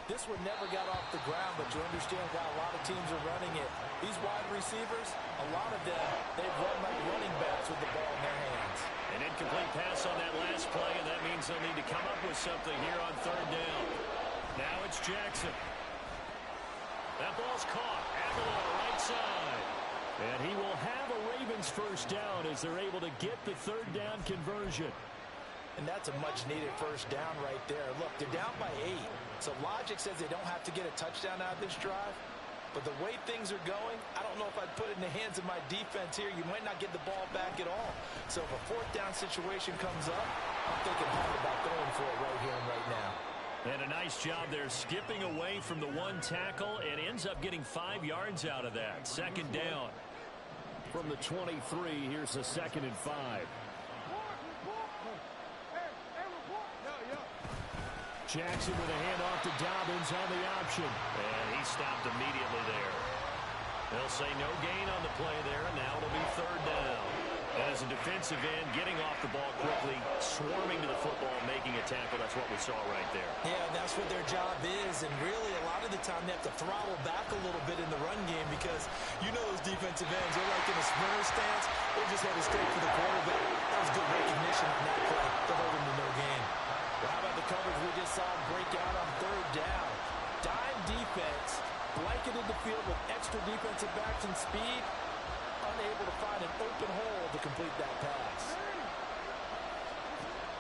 This one never got off the ground, but you understand why a lot of teams are running it. These wide receivers, a lot of them, they've run like running backs with the ball in their hands. An incomplete pass on that last play, and that means they'll need to come up with something here on 3rd down. Now it's Jackson. That ball's caught. Aguilar right side. And he will have a Ravens 1st down as they're able to get the 3rd down conversion. And that's a much-needed 1st down right there. Look, they're down by 8. So logic says they don't have to get a touchdown out of this drive. But the way things are going, I don't know if I'd put it in the hands of my defense here. You might not get the ball back at all. So if a 4th down situation comes up, I'm thinking hard about going for it right here and right now. And a nice job there skipping away from the one tackle and ends up getting 5 yards out of that. 2nd down. From the 23, here's a 2nd and 5. Jackson with a handoff to Dobbins on the option. And he stopped immediately there. They'll say no gain on the play there, and now it'll be third down. And as a defensive end, getting off the ball quickly, swarming to the football, making a tackle, that's what we saw right there. Yeah, that's what their job is, and really a lot of the time they have to throttle back a little bit in the run game because you know those defensive ends, they're like in a sprinter stance, they're just headed straight for the quarterback. That was good recognition on that play. They'll hold them to no gain. Well, how about the coverage we just saw break out on third down? Dime defense, blanketed the field with extra defensive backs and speed, unable to find an open hole to complete that pass.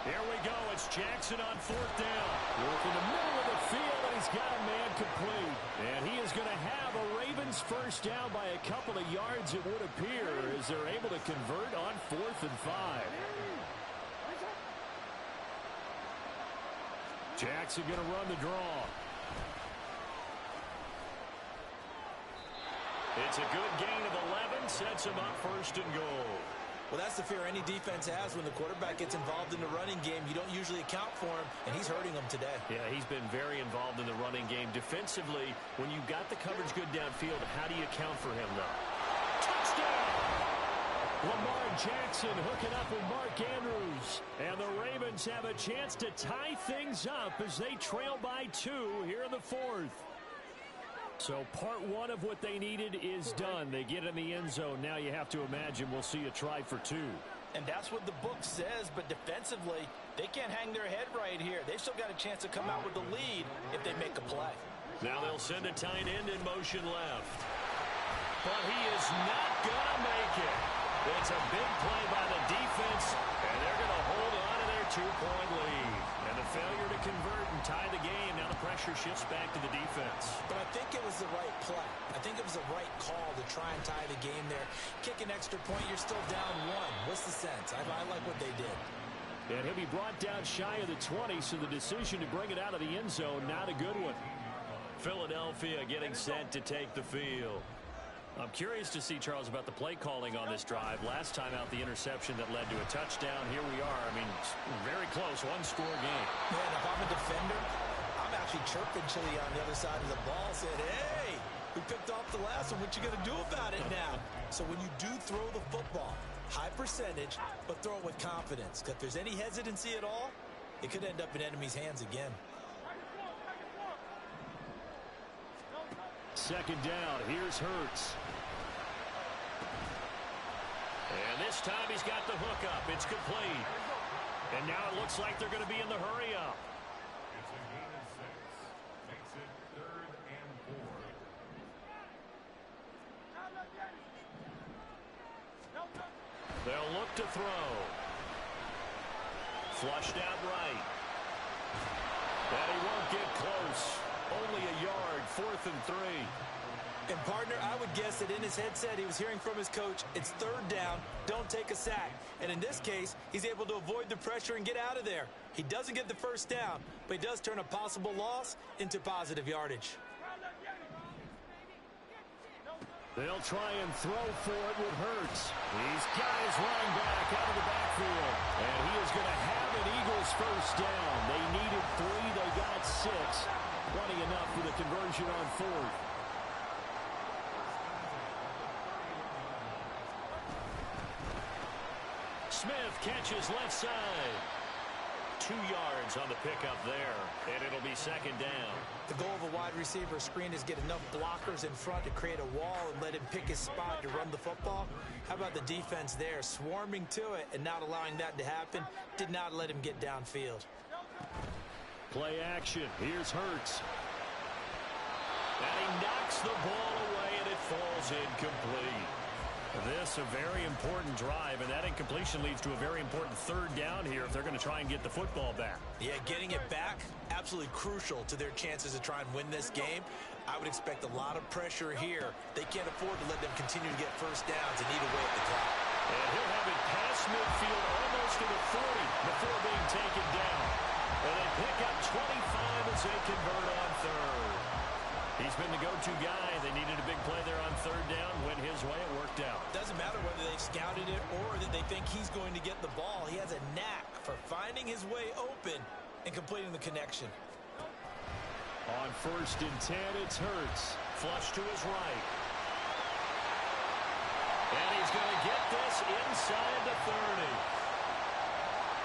Here we go. It's Jackson on fourth down. Work in the middle of the field, and he's got a man complete. And he is going to have a Ravens first down by a couple of yards, it would appear, as they're able to convert on 4th and 5. Jackson going to run the draw. It's a good gain of 11, sets him up first and goal. Well, that's the fear any defense has when the quarterback gets involved in the running game. You don't usually account for him, and he's hurting them today. Yeah, he's been very involved in the running game. Defensively, when you got the coverage good downfield, how do you account for him, though? Touchdown! Lamar Jackson hooking up with Mark Andrews. And the Ravens have a chance to tie things up as they trail by 2 here in the 4th. So part one of what they needed is done. They get in the end zone. Now you have to imagine we'll see a try for 2. And that's what the book says, but defensively, they can't hang their head right here. They've still got a chance to come out with the lead if they make a play. Now they'll send a tight end in motion left. But he is not going to make it. It's a big play by the defense, and they're going to hold on to their 2-point lead. And the failure to convert and tie the game, now the pressure shifts back to the defense. But I think it was the right play. I think it was the right call to try and tie the game there. Kick an extra point, you're still down 1. What's the sense? I like what they did. And he'll be brought down shy of the 20, so the decision to bring it out of the end zone, not a good one. Philadelphia getting set to take the field. I'm curious to see, Charles, about the play calling on this drive. Last time out, the interception that led to a touchdown. Here we are. I mean, very close, one-score game. Yeah, and if I'm a defender, I'm actually chirping Chili on the other side of the ball, saying, hey, we picked off the last one. What you going to do about it now? So when you do throw the football, high percentage, but throw it with confidence. If there's any hesitancy at all, it could end up in enemy's hands again. Second down. Here's Hurts. And this time he's got the hook up. It's complete. And now it looks like they're going to be in the hurry up. It's a gain of 6. Makes it 3rd and 4. They'll look to throw. Flushed out right. And he won't get close. Only a yard, 4th and 3. And, partner, I would guess that in his headset he was hearing from his coach, it's 3rd down, don't take a sack. And in this case, he's able to avoid the pressure and get out of there. He doesn't get the first down, but he does turn a possible loss into positive yardage. They'll try and throw for it with Hurts. He's got his running back out of the backfield. And he is going to have an Eagles first down. They needed 3, they got 6. Plenty enough for the conversion on 4th. Smith catches left side. 2 yards on the pickup there, and it'll be second down. The goal of a wide receiver screen is get enough blockers in front to create a wall and let him pick his spot to run the football. How about the defense there, swarming to it and not allowing that to happen? Did not let him get downfield. Play action. Here's Hurts. And he knocks the ball away, and it falls incomplete. This a very important drive, and that incompletion leads to a very important 3rd down here if they're going to try and get the football back. Yeah, getting it back, absolutely crucial to their chances to try and win this game. I would expect a lot of pressure here. They can't afford to let them continue to get first downs and eat away at the clock. And he'll have it past midfield almost to the 40 before being taken down. And they pick up 25 as they convert on 3rd. He's been the go-to guy. They needed a big play there on 3rd down. Went his way. It worked out. Doesn't matter whether they've scouted it or that they think he's going to get the ball. He has a knack for finding his way open and completing the connection. On 1st and 10, it's Hurts. Flush to his right. And he's going to get this inside the 30.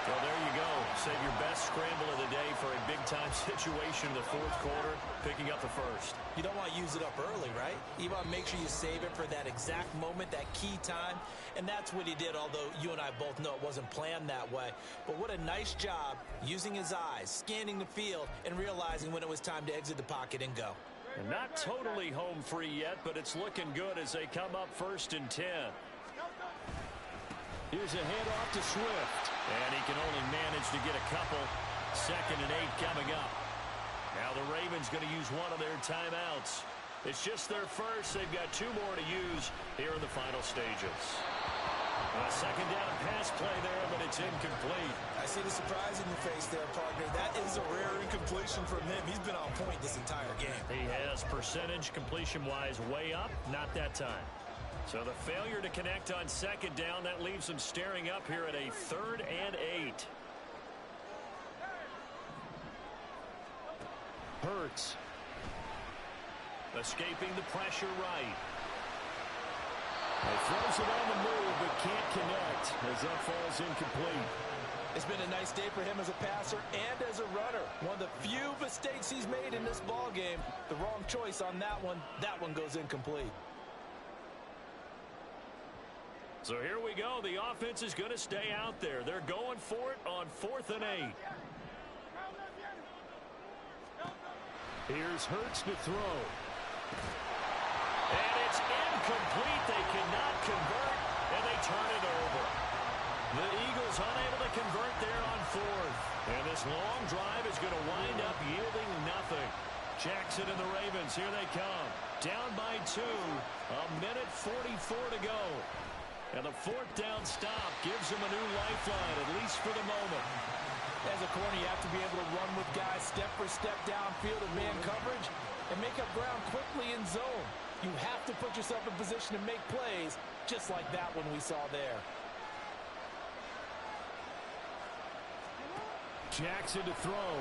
Well, there you go. Save your best scramble of the day for a big-time situation in the 4th quarter, picking up the first. You don't want to use it up early, right? You want to make sure you save it for that exact moment, that key time. And that's what he did, although you and I both know it wasn't planned that way. But what a nice job using his eyes, scanning the field, and realizing when it was time to exit the pocket and go. And not totally home free yet, but it's looking good as they come up 1st and 10. Here's a handoff to Swift. And he can only manage to get a couple. 2nd and 8 coming up. Now the Ravens going to use one of their timeouts. It's just their first. They've got 2 more to use here in the final stages. A 2nd down pass play there, but it's incomplete. I see the surprise in your face there, partner. That is a rare incompletion from him. He's been on point this entire game. He has percentage completion-wise way up. Not that time. So the failure to connect on 2nd down, that leaves them staring up here at a 3rd and 8. Hurts. Escaping the pressure right. He throws it on the move, but can't connect as that falls incomplete. It's been a nice day for him as a passer and as a runner. One of the few mistakes he's made in this ball game. The wrong choice on that one. That one goes incomplete. So here we go. The offense is going to stay out there. They're going for it on 4th and 8. Here's Hurts to throw. And it's incomplete. They cannot convert, and they turn it over. The Eagles unable to convert there on 4th. And this long drive is going to wind up yielding nothing. Jackson and the Ravens, here they come. Down by 2. A minute 44 to go. And the 4th down stop gives them a new lifeline, at least for the moment. As a corner, you have to be able to run with guys step for step downfield in man coverage and make up ground quickly in zone. You have to put yourself in position to make plays, just like that one we saw there. Jackson to throw.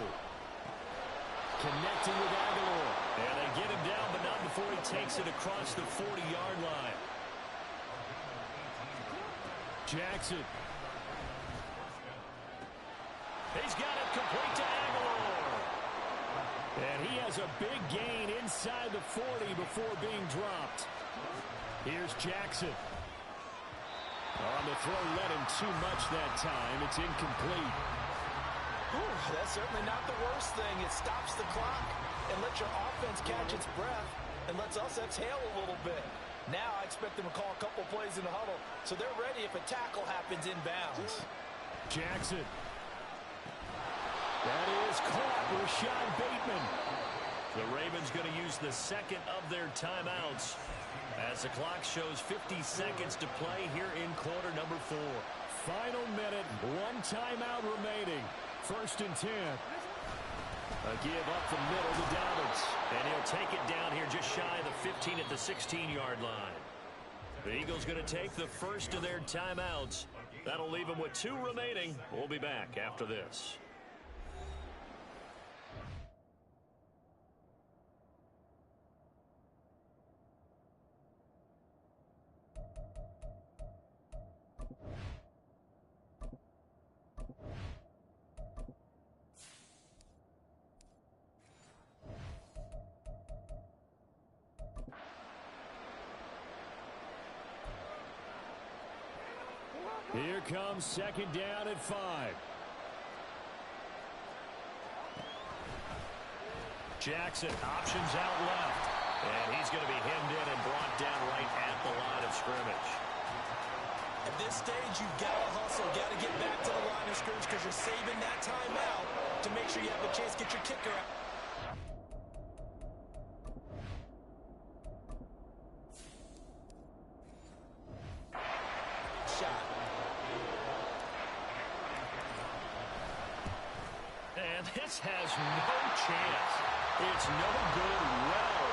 Connecting with Aguilar. And they get him down, but not before he takes it across the 40-yard line. Jackson. He's got it complete to Aguilar. And he has a big gain inside the 40 before being dropped. Here's Jackson. On the throw, led him too much that time. It's incomplete. Ooh, that's certainly not the worst thing. It stops the clock and lets your offense catch its breath and lets us exhale a little bit. Now I expect them to call a couple plays in the huddle so they're ready if a tackle happens inbounds. Jackson. That is caught. Rashad Bateman. The Ravens going to use the 2nd of their timeouts as the clock shows 50 seconds to play here in quarter number 4. Final minute, 1 timeout remaining. 1st and 10. A give up the middle to Dobbins. And he'll take it down here just shy of the 15 at the 16-yard line. The Eagles going to take the first of their timeouts. That'll leave them with 2 remaining. We'll be back after this. Here comes 2nd down at 5. Jackson, options out left. And he's going to be hemmed in and brought down right at the line of scrimmage. At this stage, you've got to hustle, got to get back to the line of scrimmage because you're saving that timeout to make sure you have a chance to get your kicker out. This has no chance. It's no good. Well,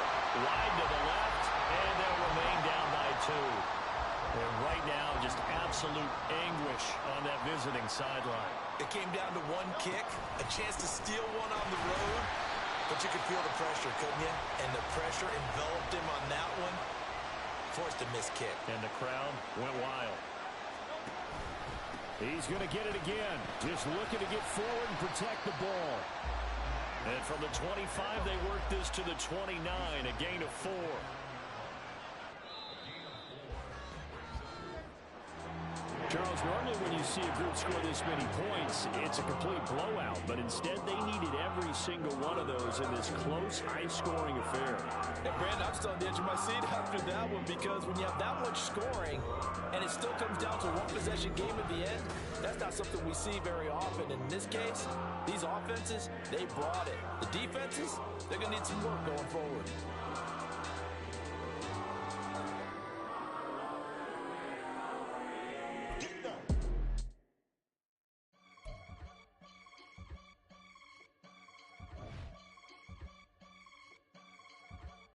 wide to the left, and they'll remain down by 2. And right now, just absolute anguish on that visiting sideline. It came down to 1 kick, a chance to steal one on the road, but But you could feel the pressure, couldn't you? And the pressure enveloped him on that one. Forced a missed kick. And the crowd went wild. He's going to get it again. Just looking to get forward and protect the ball. And from the 25, they work this to the 29, a gain of 4. Charles, normally when you see a group score this many points, it's a complete blowout. But instead, they needed every single one of those in this close, high-scoring affair. And Brandon, I'm still on the edge of my seat after that one, because when you have that much scoring and it still comes down to one possession game at the end, that's not something we see very often. In this case, these offenses, they brought it. The defenses, they're going to need some work going forward.